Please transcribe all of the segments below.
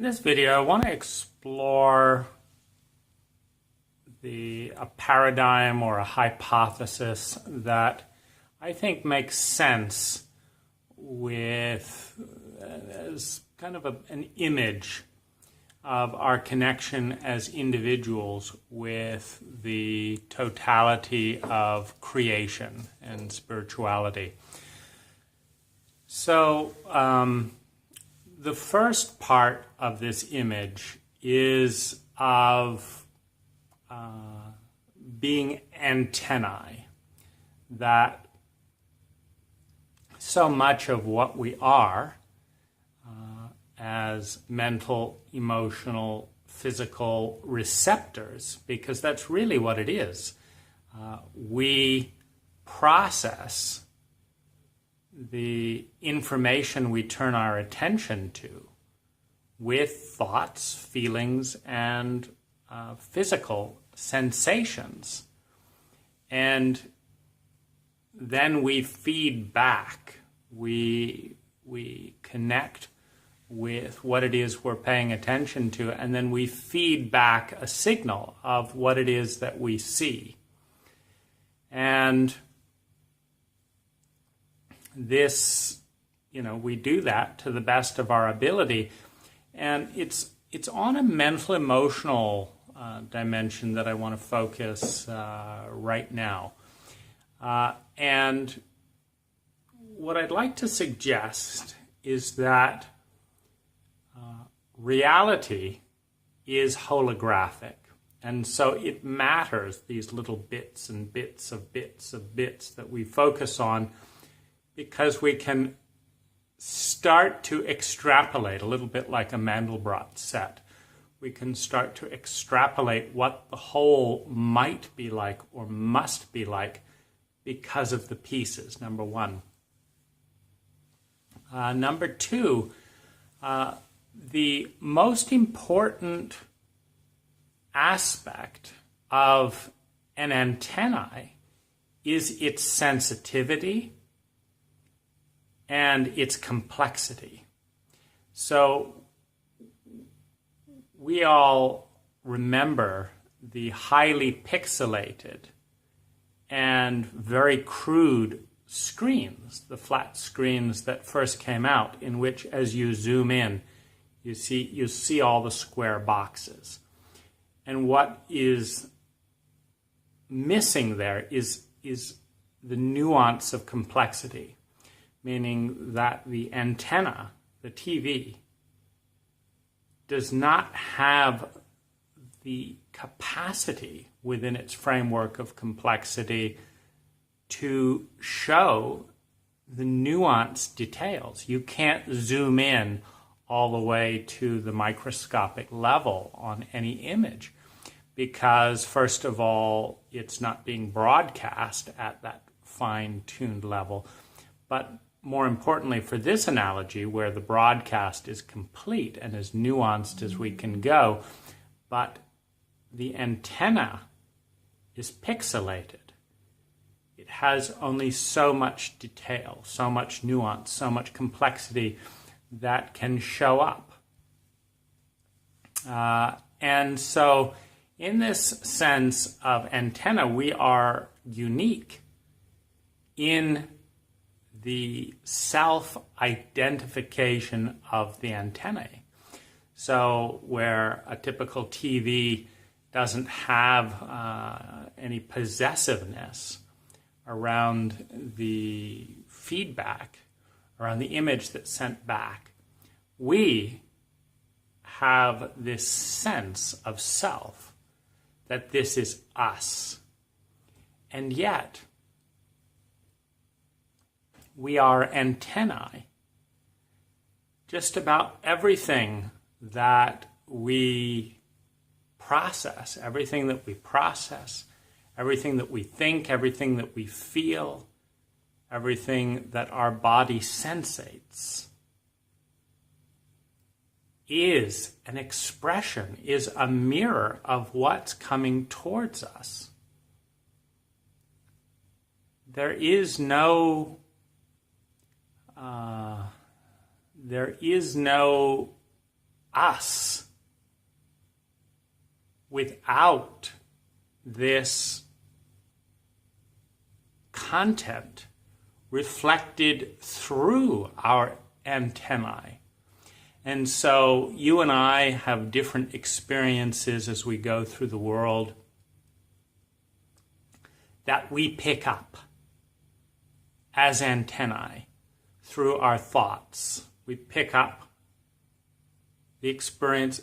this video, I want to explore a paradigm or a hypothesis that I think makes sense with as kind of an image of our connection as individuals with the totality of creation and spirituality. So the first part of this image is of being antennae, that so much of what we are as mental, emotional, physical receptors, because that's really what it is. We process the information we turn our attention to with thoughts, feelings, and physical sensations. And then we feed back. We connect with what it is we're paying attention to, and then we feed back a signal of what it is that we see. And this, we do that to the best of our ability. And it's on a mental, emotional dimension that I want to focus right now. And what I'd like to suggest is that reality is holographic. And so it matters, these little bits and bits of bits of bits that we focus on, because we can start to extrapolate, a little bit like a Mandelbrot set. We can start to extrapolate what the whole might be like or must be like because of the pieces, number one. Number two, the most important aspect of an antennae is its sensitivity and its complexity. So we all remember the highly pixelated and very crude screens, the flat screens that first came out, in which as you zoom in, you see all the square boxes. And what is missing there is the nuance of complexity, meaning that the antenna, the TV, does not have the capacity within its framework of complexity to show the nuanced details. You can't zoom in all the way to the microscopic level on any image because, first of all, it's not being broadcast at that fine-tuned level. But more importantly, for this analogy, where the broadcast is complete and as nuanced as we can go, but the antenna is pixelated. It has only so much detail, so much nuance, so much complexity that can show up. And so in this sense of antenna, we are unique in the self-identification of the antennae. So where a typical TV doesn't have any possessiveness around the feedback, around the image that's sent back, we have this sense of self, that this is us. And yet, we are antennae. Just about everything that we process, everything that we think, everything that we feel, everything that our body sensates is an expression, is a mirror of what's coming towards us. There is no us without this content reflected through our antennae. And so you and I have different experiences as we go through the world that we pick up as antennae through our thoughts. We pick up the experience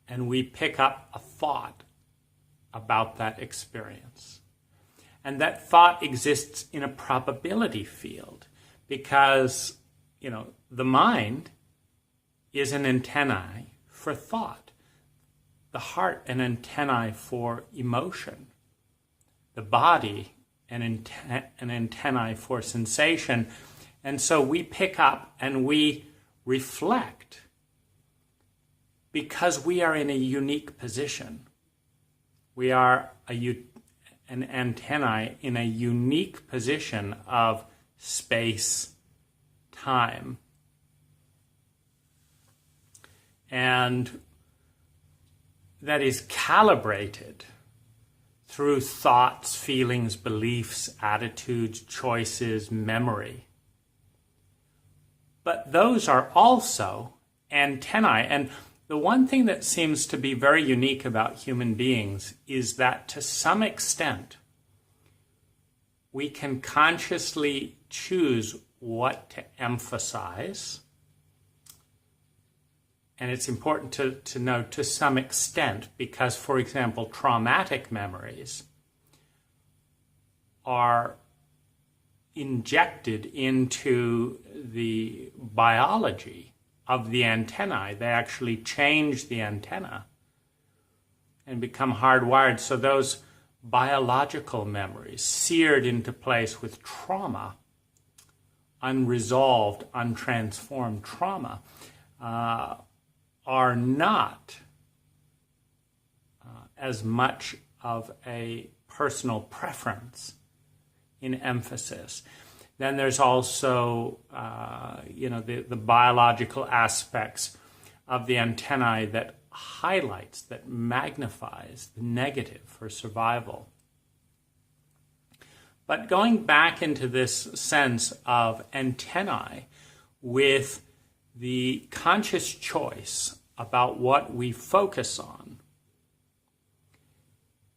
and we pick up a thought about that experience. And that thought exists in a probability field because, the mind is an antennae for thought, the heart an antennae for emotion, the body an antennae for sensation. And so we pick up and we reflect because we are in a unique position. We are an antennae in a unique position of space, time. And that is calibrated through thoughts, feelings, beliefs, attitudes, choices, memory. But those are also antennae. And the one thing that seems to be very unique about human beings is that to some extent, we can consciously choose what to emphasize. And it's important to know to some extent because, for example, traumatic memories are injected into the biology of the antennae. They actually change the antenna and become hardwired. So those biological memories seared into place with trauma, unresolved, untransformed trauma, are not as much of a personal preference in emphasis. Then there's also, the biological aspects of the antennae that highlights, that magnifies the negative for survival. But going back into this sense of antennae with the conscious choice about what we focus on,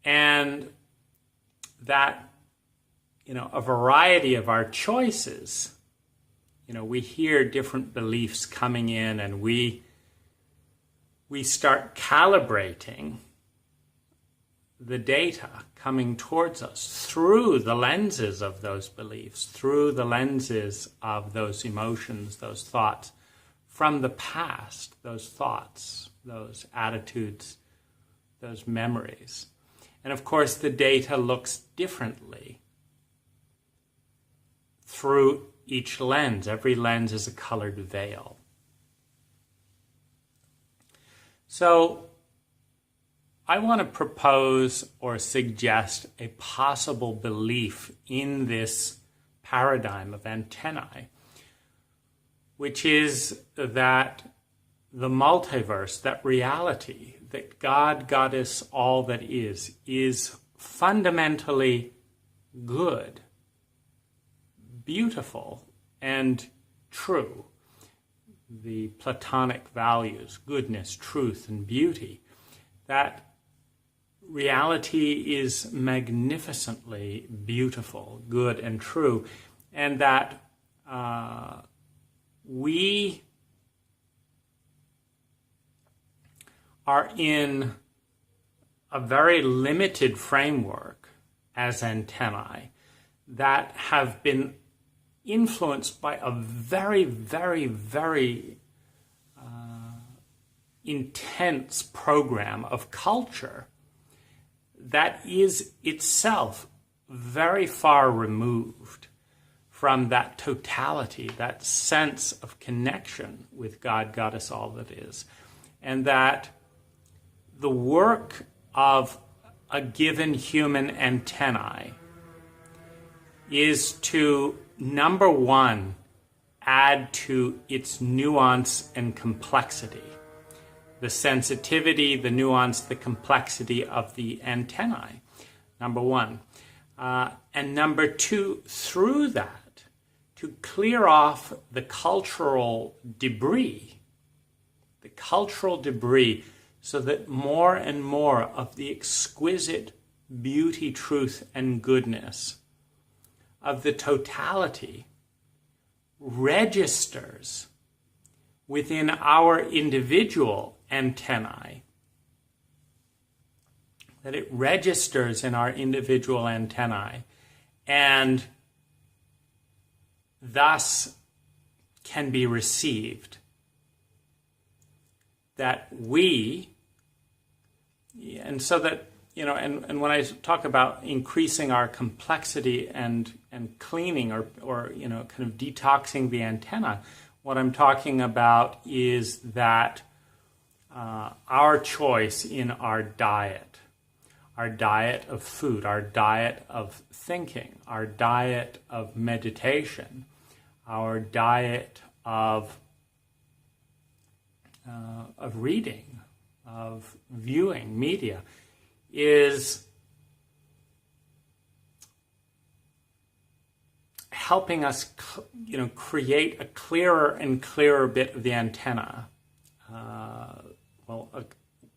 and that a variety of our choices, we hear different beliefs coming in and we start calibrating the data coming towards us through the lenses of those beliefs, through the lenses of those emotions, those thoughts from the past, those thoughts, those attitudes, those memories. And of course, the data looks differently through each lens. Every lens is a colored veil. So I want to propose or suggest a possible belief in this paradigm of antennae, which is that the multiverse, that reality, that God, Goddess, all that is fundamentally good, beautiful, and true. The Platonic values, goodness, truth, and beauty. That reality is magnificently beautiful, good, and true, and that we are in a very limited framework as antennae that have been influenced by a very, very, very intense program of culture that is itself very far removed from that totality, that sense of connection with God, Goddess, all that is. And that the work of a given human antennae is to, number one, add to its nuance and complexity. the sensitivity, the nuance, the complexity of the antennae, number one. And number two, through that, to clear off the cultural debris, so that more and more of the exquisite beauty, truth, and goodness of the totality registers within our individual antennae, that it registers in our individual antennae, and thus can be received. That we, and so that, and when I talk about increasing our complexity and cleaning or kind of detoxing the antenna, what I'm talking about is that our choice in our diet of food, our diet of thinking, our diet of meditation, our diet of reading, of viewing media, is helping us, create a clearer and clearer bit of the antenna.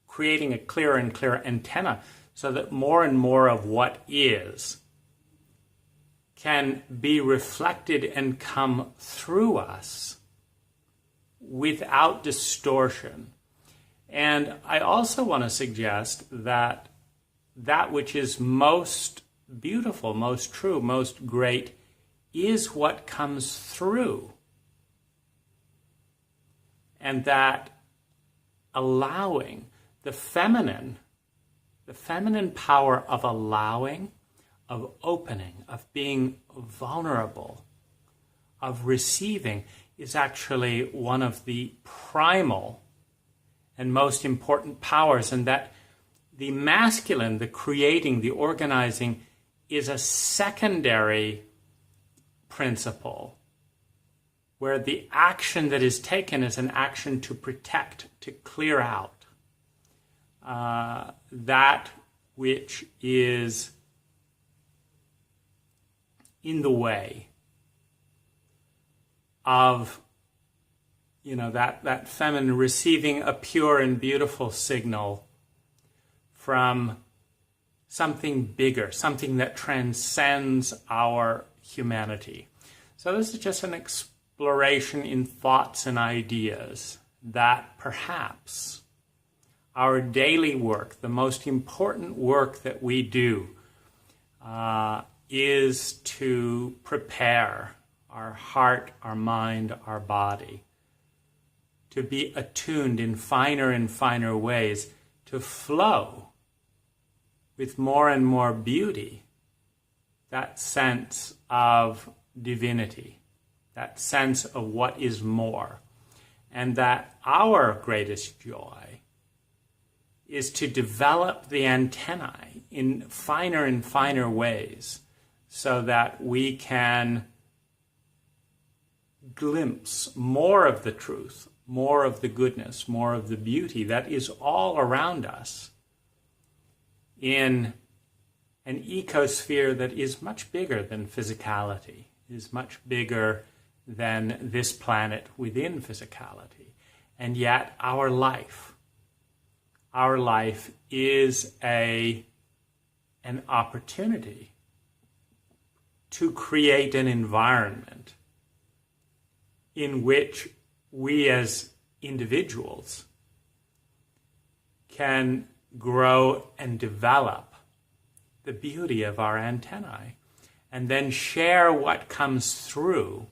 Creating a clearer and clearer antenna, so that more and more of what is can be reflected and come through us without distortion. And I also want to suggest that that which is most beautiful, most true, most great is what comes through. And that allowing the feminine power of allowing, of opening, of being vulnerable, of receiving, is actually one of the primal and most important powers, and that the masculine, the creating, the organizing, is a secondary principle, where the action that is taken is an action to protect, to clear out that which is in the way of, that feminine receiving a pure and beautiful signal from something bigger, something that transcends our humanity. So this is just an exploration in thoughts and ideas that perhaps our daily work, the most important work that we do, is to prepare our heart, our mind, our body to be attuned in finer and finer ways to flow with more and more beauty, that sense of divinity, that sense of what is more, and that our greatest joy is to develop the antennae in finer and finer ways, so that we can glimpse more of the truth, more of the goodness, more of the beauty that is all around us in an ecosphere that is much bigger than physicality, is much bigger than this planet within physicality. And yet our life is an opportunity to create an environment in which we as individuals can grow and develop the beauty of our antennae, and then share what comes through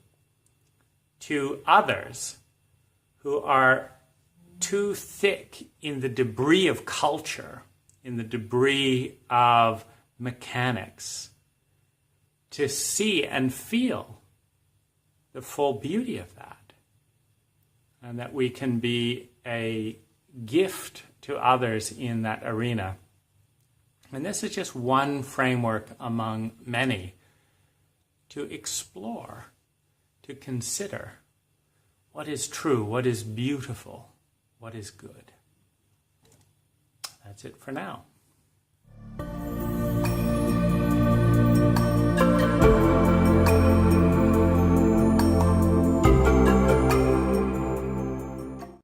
to others who are too thick in the debris of culture, in the debris of mechanics, to see and feel the full beauty of that, and that we can be a gift to others in that arena. And this is just one framework among many to explore, to consider what is true, what is beautiful, what is good. That's it for now.